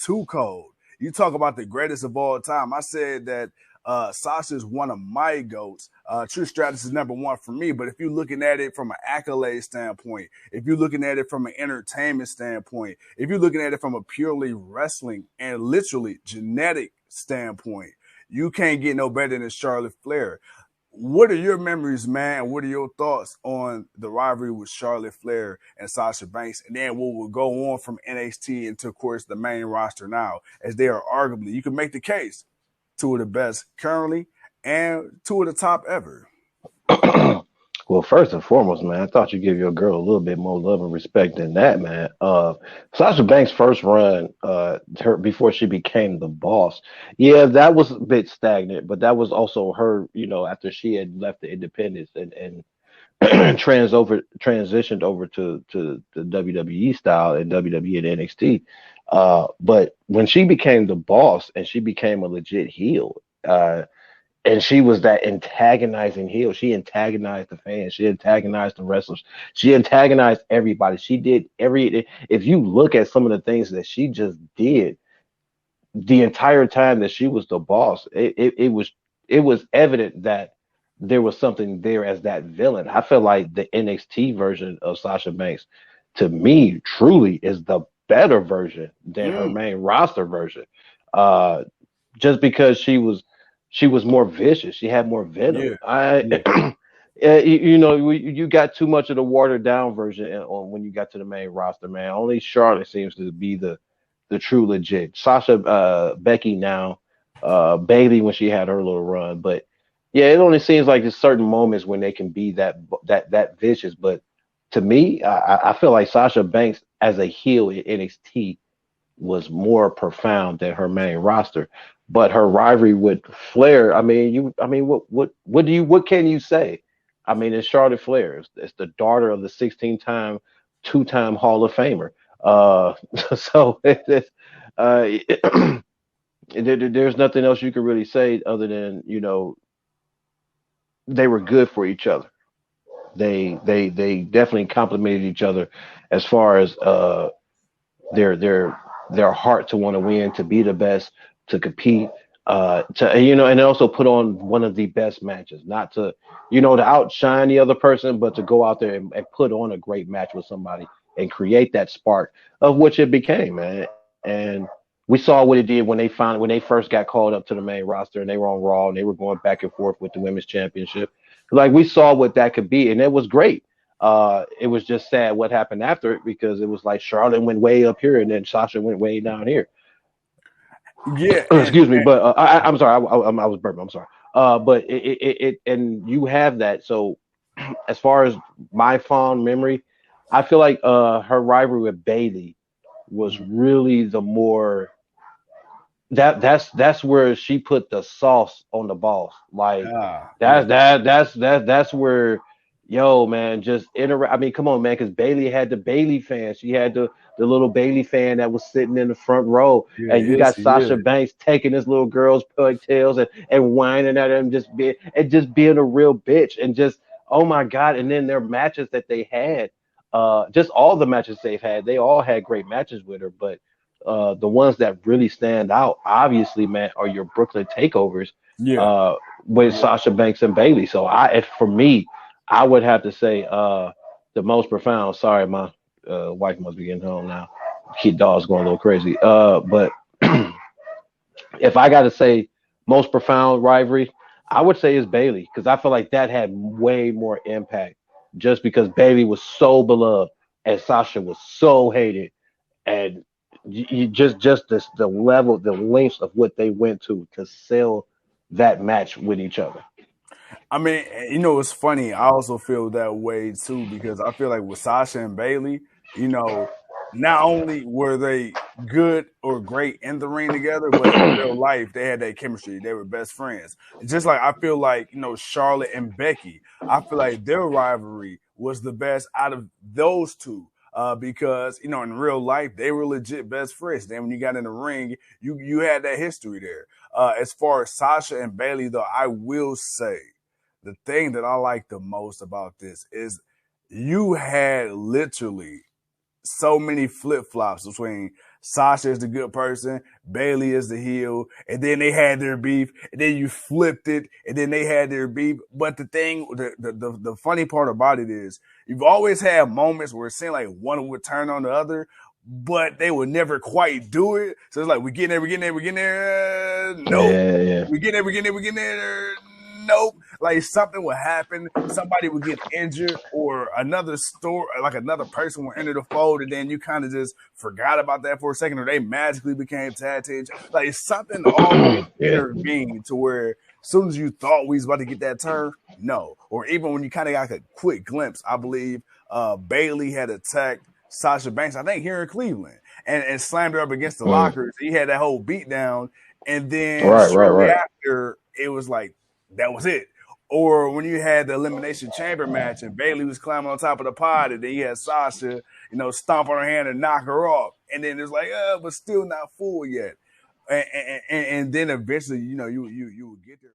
too cold. You talk about the greatest of all time. I said that Sasha is one of my goats. Trish Stratus is number one for me. But if you're looking at it from an accolade standpoint, if you're looking at it from an entertainment standpoint, if you're looking at it from a purely wrestling and literally genetic standpoint, you can't get no better than Charlotte Flair. What are your memories, man? What are your thoughts on the rivalry with Charlotte Flair and Sasha Banks? And then what will go on from NXT into, of course, the main roster now, as they are arguably, you can make the case, two of the best currently and two of the top ever. Well, first and foremost, man, I thought you'd give your girl a little bit more love and respect than that, man. Sasha Banks' first run, her before she became the boss, yeah, that was a bit stagnant, but that was also her, after she had left the independents and transitioned over to the WWE style and WWE and NXT. But when she became the boss and she became a legit heel, and she was that antagonizing heel. She antagonized the fans. She antagonized the wrestlers. She antagonized everybody. She did every. If you look at some of the things that she just did the entire time that she was the boss, it was evident that there was something there as that villain. I feel like the NXT version of Sasha Banks, to me, truly is the better version than her Mm, main roster version. Uh, just because she was more vicious. She had more venom. yeah, I, yeah. you got too much of the watered down version on when you got to the main roster, man. Only Charlotte seems to be the true legit. Sasha, Becky now, Bayley when she had her little run, but yeah, it only seems like there's certain moments when they can be that vicious. But to me, I feel like Sasha Banks as a heel in NXT was more profound than her main roster. But her rivalry with Flair, what can you say? I mean, it's Charlotte Flair. It's the daughter of the 16-time, two-time Hall of Famer. So there's nothing else you can really say other than they were good for each other. They definitely complemented each other as far as their their their heart to want to win, to be the best, to compete, and also put on one of the best matches, not to outshine the other person, but to go out there and put on a great match with somebody and create that spark of which it became, man. And we saw what it did when they first got called up to the main roster and they were on Raw and they were going back and forth with the women's championship. Like we saw what that could be, and it was great. It was just sad what happened after it because it was like Charlotte went way up here and then Sasha went way down here. Yeah, Excuse me, but I'm sorry, I was burping. I'm sorry. But and you have that. So as far as my fond memory, I feel like her rivalry with Bayley was and really the more that's where she put the sauce on the balls. Like yeah, that's where, yo, man, just interact. I mean, come on, man, because Bailey had the Bailey fan. She had the little Bailey fan that was sitting in the front row, yeah, and you yes, got yeah. Sasha Banks taking this little girl's pigtails and whining at her and just being a real bitch and just oh my god. And then their matches that they had, just all the matches they've had, they all had great matches with her, but the ones that really stand out, obviously, man, are your Brooklyn takeovers Yeah. uh, with Sasha Banks and Bailey. So if for me, I would have to say the most profound. Sorry, my wife must be getting home now. Kid dog's going a little crazy. But if I got to say most profound rivalry, I would say it's Bailey because I feel like that had way more impact just because Bailey was so beloved and Sasha was so hated and you just the level, the lengths of what they went to sell that match with each other. I mean, it's funny. I also feel that way too because I feel like with Sasha and Bailey, you know, not only were they good or great in the ring together, but in real life they had that chemistry. They were best friends. Just like I feel like Charlotte and Becky. I feel like their rivalry was the best out of those two. Because in real life they were legit best friends. Then when you got in the ring, you had that history there. As far as Sasha and Bailey, though, I will say the thing that I like the most about this is you had literally so many flip flops between Sasha is the good person, Bayley is the heel, and then they had their beef, and then you flipped it, and then they had their beef. But the funny part about it is you've always had moments where it seemed like one would turn on the other, but they would never quite do it. So it's like we get there, nope. Yeah. We get there, nope. Like something would happen, somebody would get injured, or another story, like another person would enter the fold, and then you kind of just forgot about that for a second, or they magically became tag team. Like something always intervened to where as soon as you thought we was about to get that turn, no. Or even when you kind of got a quick glimpse, I believe Bayley had attacked Sasha Banks, I think here in Cleveland, and slammed her up against the lockers. He had that whole beat down, and then shortly after, it was like, that was it. Or when you had the Elimination Chamber match and Bayley was climbing on top of the pod, and then you had Sasha, stomp on her hand and knock her off. And then it's like, but still not full yet. And then eventually, you would get there.